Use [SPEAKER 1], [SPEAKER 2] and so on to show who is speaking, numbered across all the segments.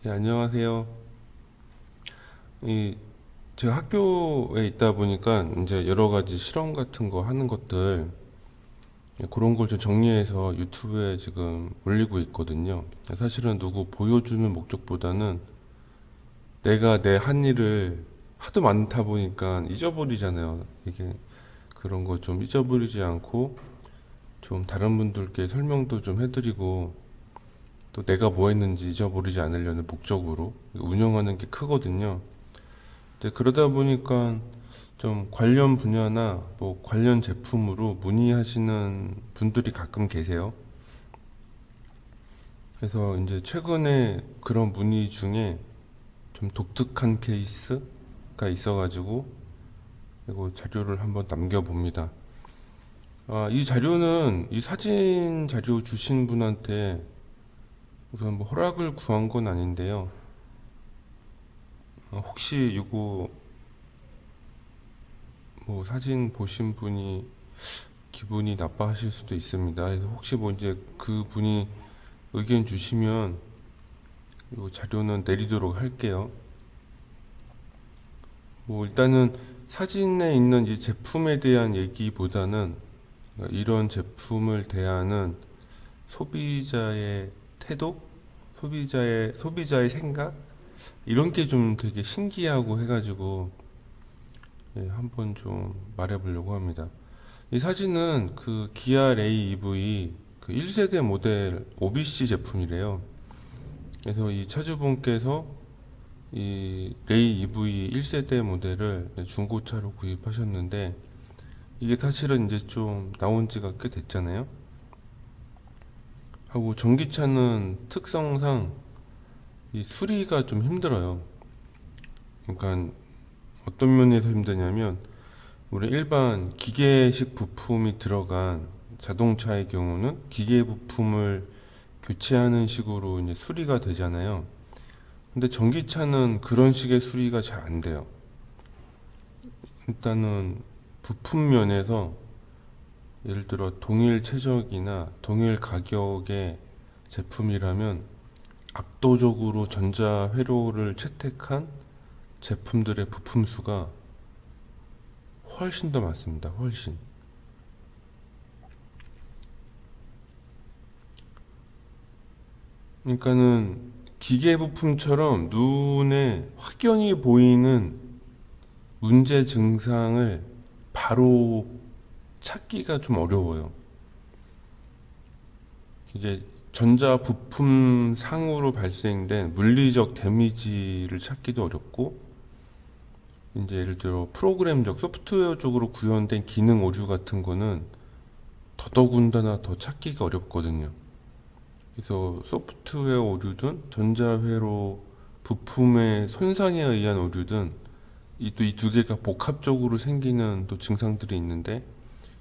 [SPEAKER 1] 예, 안녕하세요. 이 제가 학교에 있다 보니까 이제 여러 가지 실험 같은 거 하는 것들 그런 걸 좀 정리해서 유튜브에 지금 올리고 있거든요. 사실은 누구 보여주는 목적보다는 내가 내 한 일을 하도 많다 보니까 잊어버리잖아요. 이게 그런 거 좀 잊어버리지 않고 좀 다른 분들께 설명도 좀 해드리고 또 내가 뭐 했는지 잊어버리지 않으려는 목적으로 운영하는 게 크거든요. 그러다 보니까 좀 관련 분야나 뭐 관련 제품으로 문의하시는 분들이 가끔 계세요. 그래서 이제 최근에 그런 문의 중에 좀 독특한 케이스가 있어가지고 이거 자료를 한번 남겨봅니다. 이 자료는 이 사진 자료 주신 분한테 우선 뭐 허락을 구한 건 아닌데요. 혹시 이거 뭐 사진 보신 분이 기분이 나빠하실 수도 있습니다. 그래서 혹시 뭐 이제 그 분이 의견 주시면 이 자료는 내리도록 할게요. 뭐 일단은 사진에 있는 이 제품에 대한 얘기보다는 이런 제품을 대하는 소비자의 태도, 소비자의 생각 이런 게 좀 되게 신기하고 해가지고 한번 좀 말해보려고 합니다. 이 사진은 그 기아 레이 EV 그 1세대 모델 OBC 제품이래요. 그래서 이 차주분께서 이 레이 EV 1세대 모델을 중고차로 구입하셨는데 이게 사실은 이제 좀 나온 지가 꽤 됐잖아요. 하고 전기차는 특성상 이 수리가 좀 힘들어요. 그러니까 어떤 면에서 힘드냐면 우리 일반 기계식 부품이 들어간 자동차의 경우는 기계 부품을 교체하는 식으로 이제 수리가 되잖아요. 근데 전기차는 그런 식의 수리가 잘 안 돼요. 일단은 부품 면에서 예를 들어 동일 최적이나 동일 가격의 제품이라면 압도적으로 전자 회로를 채택한 제품들의 부품 수가 훨씬 더 많습니다. 훨씬. 그러니까는 기계 부품처럼 눈에 확연히 보이는 문제 증상을 바로 찾기가 좀 어려워요. 이게 전자 부품 상으로 발생된 물리적 데미지를 찾기도 어렵고, 이제 예를 들어 프로그램적 소프트웨어 쪽으로 구현된 기능 오류 같은 거는 더더군다나 더 찾기가 어렵거든요. 그래서 소프트웨어 오류든 전자회로 부품의 손상에 의한 오류든 이 또 이 두 개가 복합적으로 생기는 또 증상들이 있는데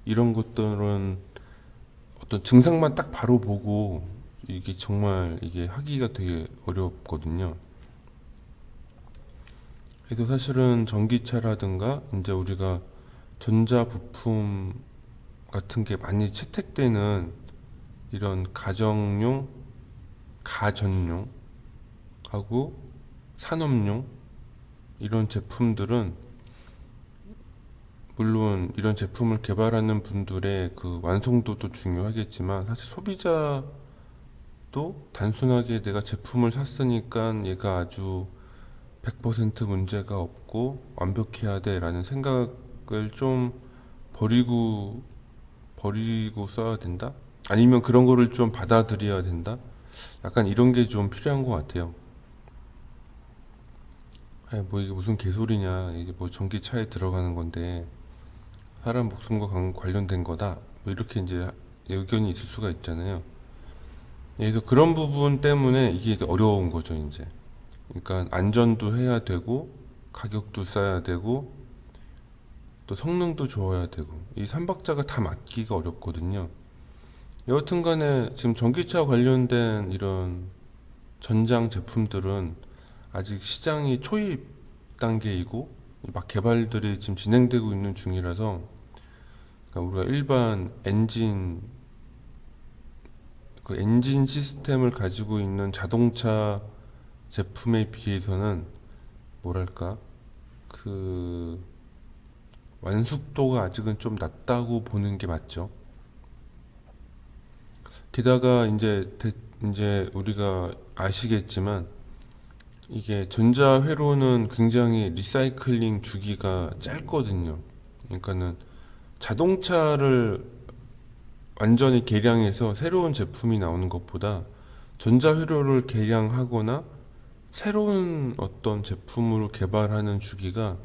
[SPEAKER 1] 이런 것들은 어떤 증상만 딱 바로 보고 이게 정말 이게 하기가 되게 어렵거든요. 그래서 사실은 전기차라든가 이제 우리가 전자 부품 같은 게 많이 채택되는 이런 가정용, 가전용 하고 산업용 이런 제품들은 물론 이런 제품을 개발하는 분들의 그 완성도도 중요하겠지만 사실 소비자도 단순하게 내가 제품을 샀으니까 얘가 아주 100% 문제가 없고 완벽해야 돼라는 생각을 좀 버리고 써야 된다? 아니면 그런 거를 좀 받아들여야 된다? 약간 이런 게 좀 필요한 것 같아요. 아니, 뭐 이게 무슨 개소리냐. 이게 뭐 전기차에 들어가는 건데 사람 목숨과 관련된 거다. 뭐 이렇게 이제 의견이 있을 수가 있잖아요. 그래서 그런 부분 때문에 이게 이제 어려운 거죠, 이제. 그러니까 안전도 해야 되고 가격도 싸야 되고 또 성능도 좋아야 되고 이 삼박자가 다 맞기가 어렵거든요. 여하튼 간에 지금 전기차 관련된 이런 전장 제품들은 아직 시장이 초입 단계이고 막 개발들이 지금 진행되고 있는 중이라서 그러니까 우리가 일반 엔진 시스템을 가지고 있는 자동차 제품에 비해서는 뭐랄까 그 완숙도가 아직은 좀 낮다고 보는 게 맞죠. 게다가 이제 우리가 아시겠지만 이게 전자회로는 굉장히 리사이클링 주기가 짧거든요. 그러니까는 자동차를 완전히 개량해서 새로운 제품이 나오는 것보다 전자회로를 개량하거나 새로운 어떤 제품으로 개발하는 주기가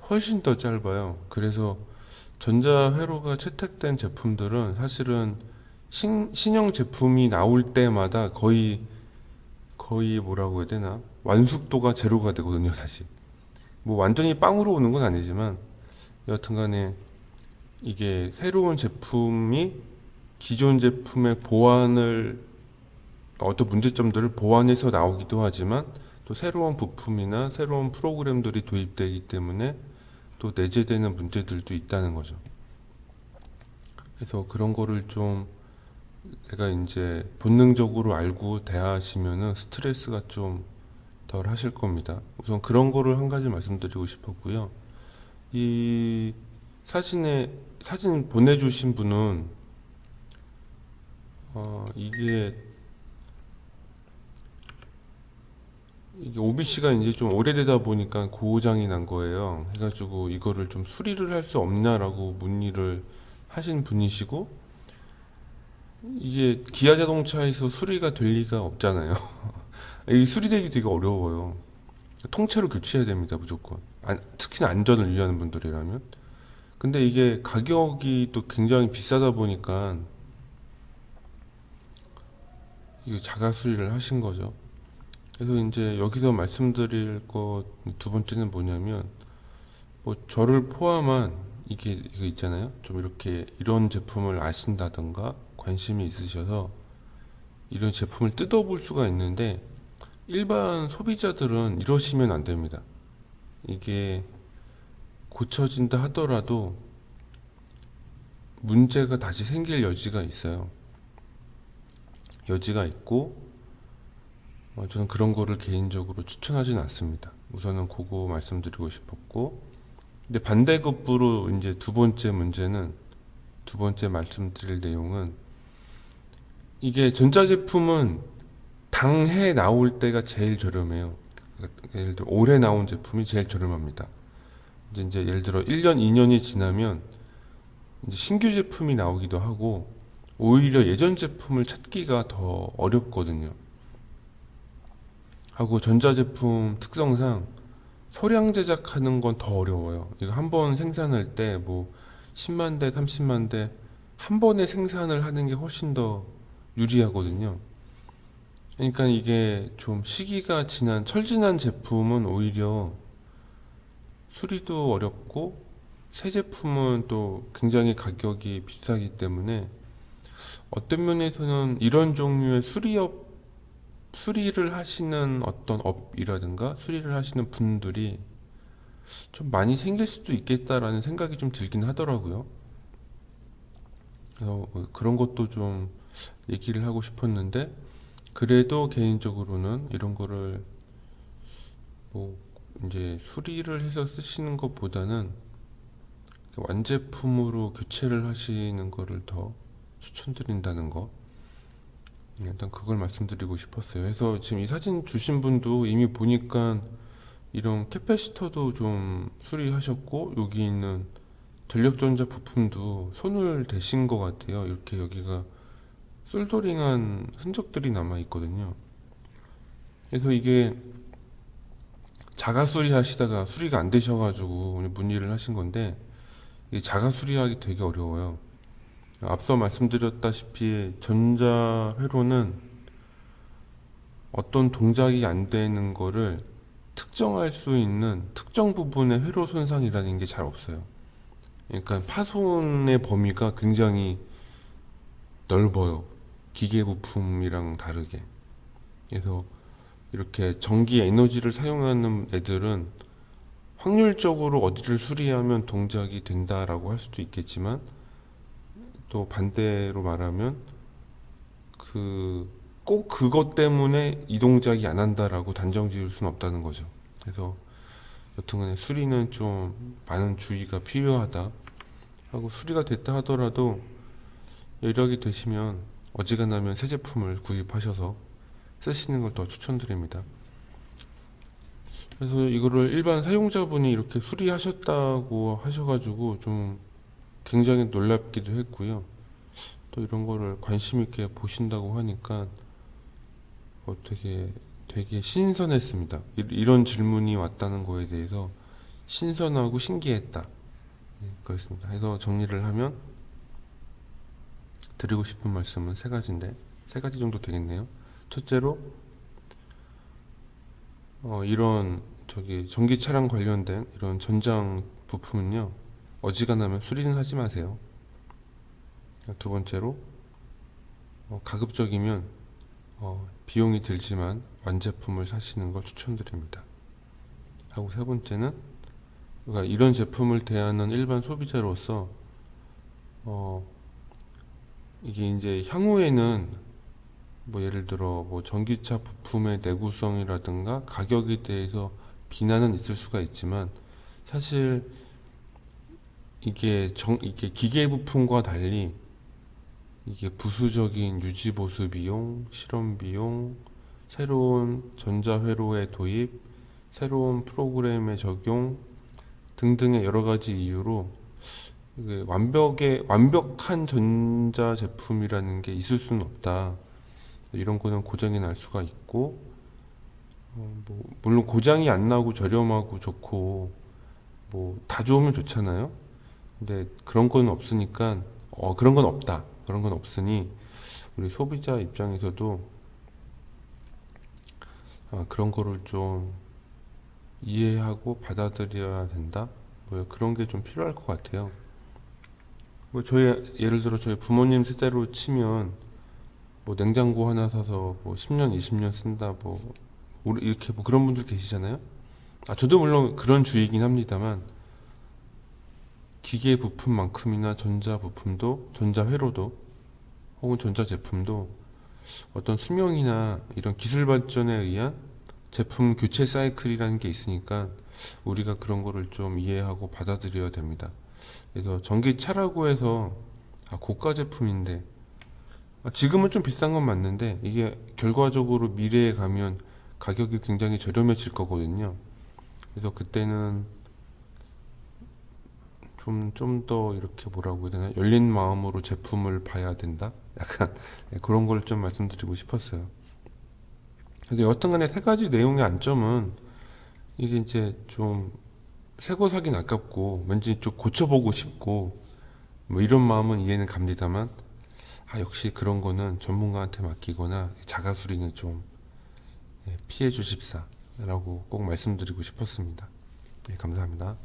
[SPEAKER 1] 훨씬 더 짧아요. 그래서 전자회로가 채택된 제품들은 사실은 신형 제품이 나올 때마다 거의 뭐라고 해야 되나? 완숙도가 제로가 되거든요, 다시. 뭐 완전히 빵으로 오는 건 아니지만 여하튼 간에 이게 새로운 제품이 기존 제품의 보완을 어떤 문제점들을 보완해서 나오기도 하지만 또 새로운 부품이나 새로운 프로그램들이 도입되기 때문에 또 내재되는 문제들도 있다는 거죠. 그래서 그런 거를 좀 내가 이제 본능적으로 알고 대하시면은 스트레스가 좀 덜 하실 겁니다. 우선 그런 거를 한 가지 말씀드리고 싶었고요. 이 사진 보내주신 분은 이게 OBC가 이제 좀 오래되다 보니까 고장이 난 거예요. 해가지고 이거를 좀 수리를 할 수 없냐라고 문의를 하신 분이시고, 이게 기아 자동차에서 수리가 될 리가 없잖아요. 이 수리되기 되게 어려워요. 통째로 교체해야 됩니다, 무조건. 특히나 안전을 위한 분들이라면. 근데 이게 가격이 또 굉장히 비싸다 보니까 이거 자가 수리를 하신 거죠. 그래서 이제 여기서 말씀드릴 것 두 번째는 뭐냐면, 뭐 저를 포함한 이거 있잖아요. 좀 이렇게 이런 제품을 아신다던가 관심이 있으셔서 이런 제품을 뜯어볼 수가 있는데, 일반 소비자들은 이러시면 안 됩니다. 이게 고쳐진다 하더라도 문제가 다시 생길 여지가 있어요. 여지가 있고, 저는 그런 거를 개인적으로 추천하진 않습니다. 우선은 그거 말씀드리고 싶었고, 근데 반대급부로 이제 두 번째 문제는, 두 번째 말씀드릴 내용은, 이게 전자제품은 당해 나올 때가 제일 저렴해요. 예를 들어 올해 나온 제품이 제일 저렴합니다. 이제 예를 들어 1년, 2년이 지나면 이제 신규 제품이 나오기도 하고, 오히려 예전 제품을 찾기가 더 어렵거든요. 하고 전자제품 특성상 소량 제작하는 건 더 어려워요. 이거 한 번 생산할 때 뭐 10만 대, 30만 대 한 번에 생산을 하는 게 훨씬 더 유리하거든요. 그러니까 이게 좀 시기가 지난 철진한 제품은 오히려 수리도 어렵고, 새 제품은 또 굉장히 가격이 비싸기 때문에 어떤 면에서는 이런 종류의 수리를 하시는 어떤 업이라든가 수리를 하시는 분들이 좀 많이 생길 수도 있겠다라는 생각이 좀 들긴 하더라고요. 그래서 그런 것도 좀 얘기를 하고 싶었는데, 그래도 개인적으로는 이런 거를 뭐 이제 수리를 해서 쓰시는 것보다는 완제품으로 교체를 하시는 거를 더 추천드린다는 거, 일단 그걸 말씀드리고 싶었어요. 그래서 지금 이 사진 주신 분도 이미 보니까 이런 캐패시터도 좀 수리하셨고, 여기 있는 전력전자 부품도 손을 대신 것 같아요. 이렇게 여기가 솔더링한 흔적들이 남아 있거든요. 그래서 이게 자가 수리하시다가 수리가 안 되셔가지고 문의를 하신 건데, 이게 자가 수리하기 되게 어려워요. 앞서 말씀드렸다시피 전자회로는 어떤 동작이 안 되는 거를 특정할 수 있는 특정 부분의 회로 손상이라는 게 잘 없어요. 그러니까 파손의 범위가 굉장히 넓어요. 기계 부품이랑 다르게. 그래서 이렇게 전기 에너지를 사용하는 애들은 확률적으로 어디를 수리하면 동작이 된다라고 할 수도 있겠지만, 또 반대로 말하면 그 꼭 그것 때문에 이 동작이 안 한다라고 단정 지을 수는 없다는 거죠. 그래서 여튼간에 수리는 좀 많은 주의가 필요하다 하고, 수리가 됐다 하더라도 여력이 되시면 어지간하면 새 제품을 구입하셔서 쓰시는 걸 더 추천드립니다. 그래서 이거를 일반 사용자분이 이렇게 수리하셨다고 하셔가지고 좀 굉장히 놀랍기도 했고요. 또 이런 거를 관심 있게 보신다고 하니까 되게 신선했습니다. 이런 질문이 왔다는 거에 대해서 신선하고 신기했다. 그렇습니다. 그래서 정리를 하면 드리고 싶은 말씀은 세 가지인데, 세 가지 정도 되겠네요. 첫째로, 이런 전기 차량 관련된 이런 전장 부품은요, 어지간하면 수리는 하지 마세요. 두 번째로, 가급적이면 비용이 들지만 완제품을 사시는 걸 추천드립니다. 하고, 세 번째는, 그러니까 이런 제품을 대하는 일반 소비자로서 이게 이제 향후에는 뭐 예를 들어 뭐 전기차 부품의 내구성이라든가 가격에 대해서 비난은 있을 수가 있지만, 사실 이게 기계 부품과 달리 이게 부수적인 유지 보수 비용, 실험 비용, 새로운 전자회로의 도입, 새로운 프로그램의 적용 등등의 여러 가지 이유로 이게 완벽한 전자 제품이라는 게 있을 수는 없다. 이런 거는 고장이 날 수가 있고, 물론 고장이 안 나고 저렴하고 좋고 뭐 다 좋으면 좋잖아요. 근데 그런 건 없으니까, 그런 건 없다. 그런 건 없으니 우리 소비자 입장에서도 그런 거를 좀 이해하고 받아들여야 된다. 뭐 그런 게 좀 필요할 것 같아요. 뭐 예를 들어 저희 부모님 세대로 치면 뭐 냉장고 하나 사서 뭐 10년, 20년 쓴다, 이렇게 뭐 그런 분들 계시잖아요. 저도 물론 그런 주의긴 합니다만, 기계 부품만큼이나 전자 부품도, 전자 회로도, 혹은 전자 제품도 어떤 수명이나 이런 기술 발전에 의한 제품 교체 사이클이라는 게 있으니까 우리가 그런 거를 좀 이해하고 받아들여야 됩니다. 그래서 전기차라고 해서 고가 제품인데, 지금은 좀 비싼 건 맞는데 이게 결과적으로 미래에 가면 가격이 굉장히 저렴해질 거거든요. 그래서 그때는 좀 더 이렇게 뭐라고 해야 되나, 열린 마음으로 제품을 봐야 된다? 약간 그런 걸 좀 말씀드리고 싶었어요. 그래서 여튼간에 세 가지 내용의 안점은, 이게 이제 좀 새 거 사긴 아깝고 왠지 좀 고쳐보고 싶고 뭐 이런 마음은 이해는 갑니다만, 역시 그런 거는 전문가한테 맡기거나 자가 수리는 좀 피해 주십사 라고 꼭 말씀드리고 싶었습니다. 네, 감사합니다.